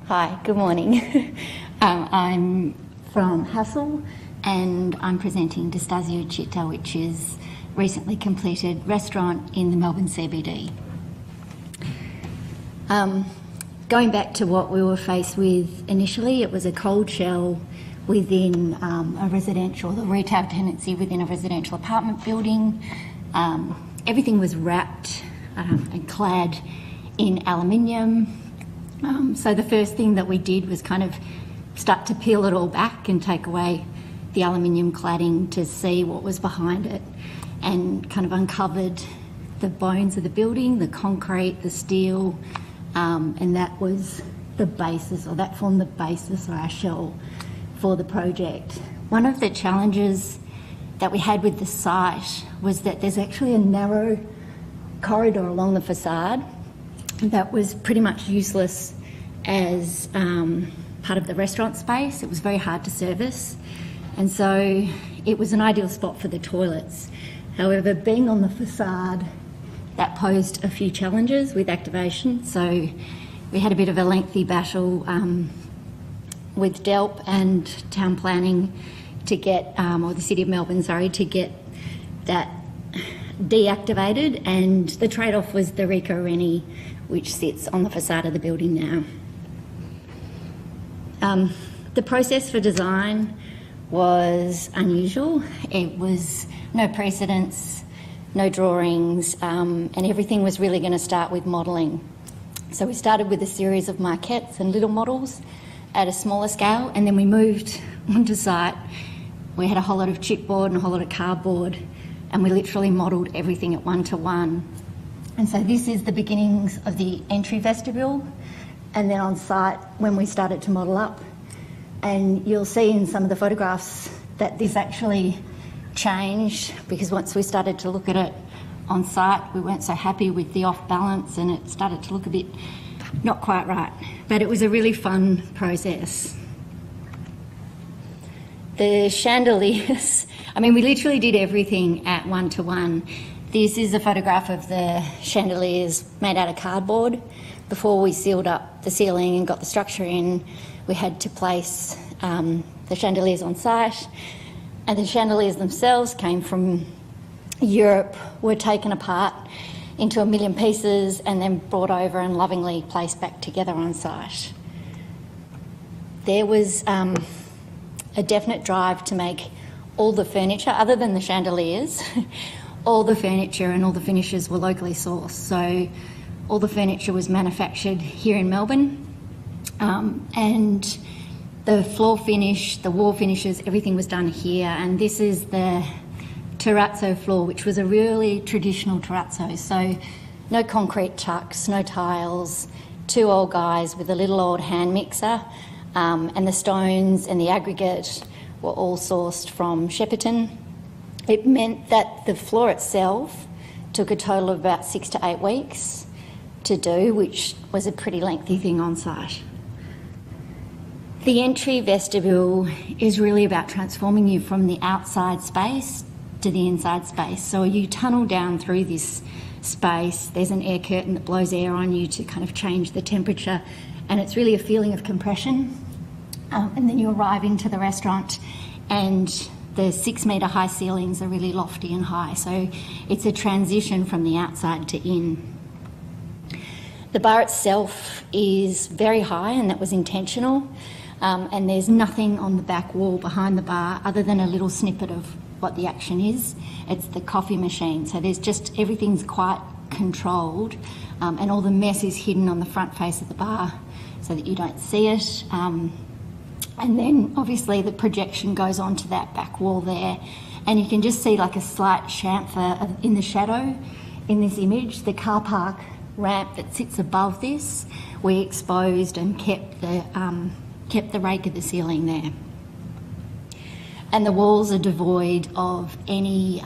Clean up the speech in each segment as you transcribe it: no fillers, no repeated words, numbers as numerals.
Hi, good morning. I'm from Hassell and I'm presenting Stasio Citta, which is a recently completed restaurant in the Melbourne CBD. Going back to what we were faced with initially, it was a cold shell within a residential, the retail tenancy within a residential apartment building. Everything was wrapped and clad in aluminium. So the first thing that we did was kind of start to peel it all back and take away the aluminium cladding to see what was behind it, and kind of uncovered the bones of the building, the concrete, the steel, and that was the basis, or that formed the basis of our shell for the project. One of the challenges that we had with the site was that there's actually a narrow corridor along the facade that was pretty much useless as part of the restaurant space. It was very hard to service, and so it was an ideal spot for the toilets. However, being on the facade, that posed a few challenges with activation, so we had a bit of a lengthy battle with DELP and town planning to get, or the City of Melbourne, sorry, to get that deactivated, and the trade-off was the Reko Rennie, which sits on the facade of the building now. The process for design was unusual. It was no precedence, no drawings, and everything was really going to start with modelling. So we started with a series of maquettes and little models at a smaller scale, and then we moved onto site. We had a whole lot of chipboard and a whole lot of cardboard, and we literally modelled everything at 1:1. And so this is the beginnings of the entry vestibule, and then on site when we started to model up. And you'll see in some of the photographs that this actually changed, because once we started to look at it on site, we weren't so happy with the off balance and it started to look a bit not quite right. But it was a really fun process. The chandeliers, I mean, we literally did everything at 1:1. This is a photograph of the chandeliers made out of cardboard. Before we sealed up the ceiling and got the structure in, we had to place the chandeliers on site, and the chandeliers themselves came from Europe, were taken apart into 1 million pieces and then brought over and lovingly placed back together on site. There was a definite drive to make all the furniture, other than the chandeliers, all the furniture and all the finishes were locally sourced. So all the furniture was manufactured here in Melbourne, and the floor finish, the wall finishes, everything was done here. And this is the terrazzo floor, which was a really traditional terrazzo. So no concrete tucks, no tiles, 2 old guys with a little old hand mixer, and the stones and the aggregate were all sourced from Shepparton. It meant that the floor itself took a total of about 6 to 8 weeks to do, which was a pretty lengthy thing on site. The entry vestibule is really about transforming you from the outside space to the inside space. So you tunnel down through this space, there's an air curtain that blows air on you to kind of change the temperature, and it's really a feeling of compression. And then you arrive into the restaurant and the 6-metre high ceilings are really lofty and high, so it's a transition from the outside to in. The bar itself is very high, and that was intentional, and there's nothing on the back wall behind the bar other than a little snippet of what the action is. It's the coffee machine, so there's just, everything's quite controlled, and all the mess is hidden on the front face of the bar so that you don't see it. And then obviously the projection goes onto that back wall there, and you can just see like a slight chamfer in the shadow in this image. The car park ramp that sits above this, we exposed and kept the rake of the ceiling there. And the walls are devoid of anything,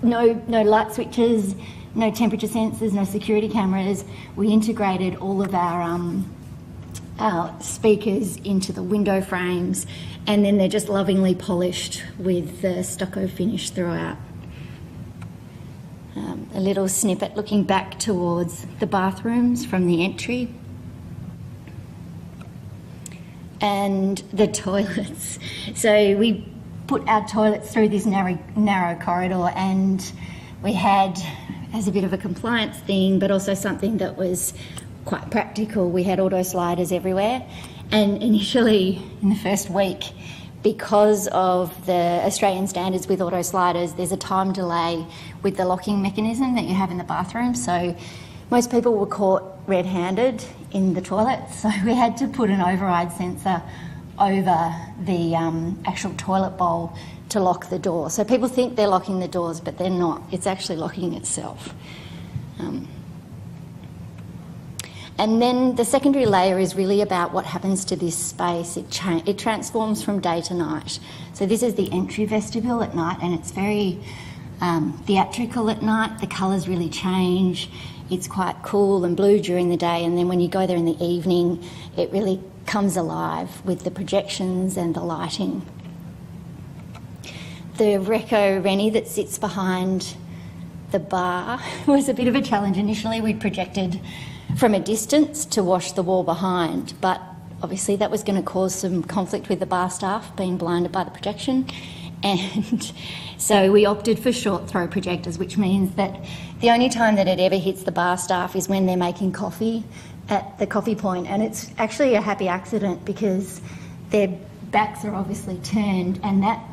no light switches, no temperature sensors, no security cameras. We integrated all of our speakers into the window frames, and then they're just lovingly polished with the stucco finish throughout. A little snippet looking back towards the bathrooms from the entry. And the toilets. So we put our toilets through this narrow corridor, and we had, as a bit of a compliance thing, but also something that was quite practical, we had auto sliders everywhere. And initially, in the first week, because of the Australian standards with auto sliders, there's a time delay with the locking mechanism that you have in the bathroom. So most people were caught red-handed in the toilet, so we had to put an override sensor over the actual toilet bowl to lock the door. So people think they're locking the doors, but they're not. It's actually locking itself. And then the secondary layer is really about what happens to this space. It transforms from day to night. So this is the entry vestibule at night, and it's very theatrical at night. The colours really change. It's quite cool and blue during the day, and then when you go there in the evening, it really comes alive with the projections and the lighting. The Reko Rennie that sits behind the bar was a bit of a challenge. Initially, we projected from a distance to wash the wall behind, but obviously that was going to cause some conflict with the bar staff being blinded by the projection, and so we opted for short throw projectors, which means that the only time that it ever hits the bar staff is when they're making coffee at the coffee point, and it's actually a happy accident because their backs are obviously turned, and that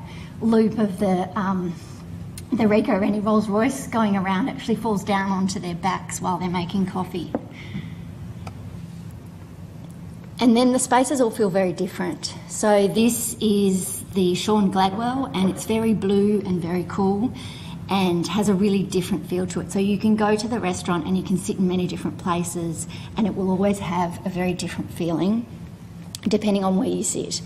loop of the Reko Rennie Rolls Royce going around actually falls down onto their backs while they're making coffee. And then the spaces all feel very different. So this is the Shaun Gladwell, and it's very blue and very cool and has a really different feel to it. So you can go to the restaurant and you can sit in many different places, and it will always have a very different feeling depending on where you sit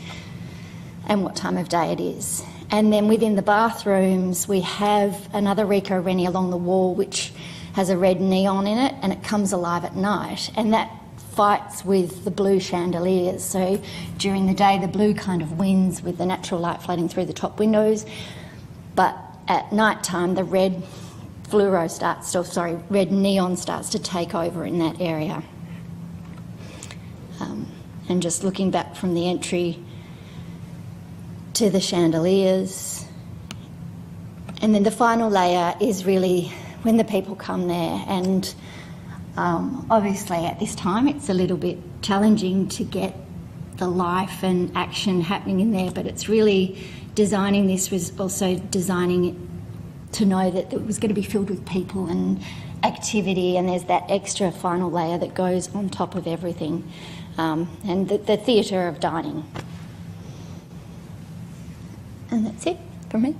and what time of day it is. And then within the bathrooms, we have another Reko Rennie along the wall, which has a red neon in it, and it comes alive at night. And that fights with the blue chandeliers. So during the day, the blue kind of wins with the natural light flooding through the top windows. But at night time, the red red neon starts to take over in that area. And just looking back from the entry to the chandeliers. And then the final layer is really when the people come there, and obviously at this time it's a little bit challenging to get the life and action happening in there, but it's really designing this was also designing it to know that it was going to be filled with people and activity, and there's that extra final layer that goes on top of everything, and the theatre of dining. And that's it from me.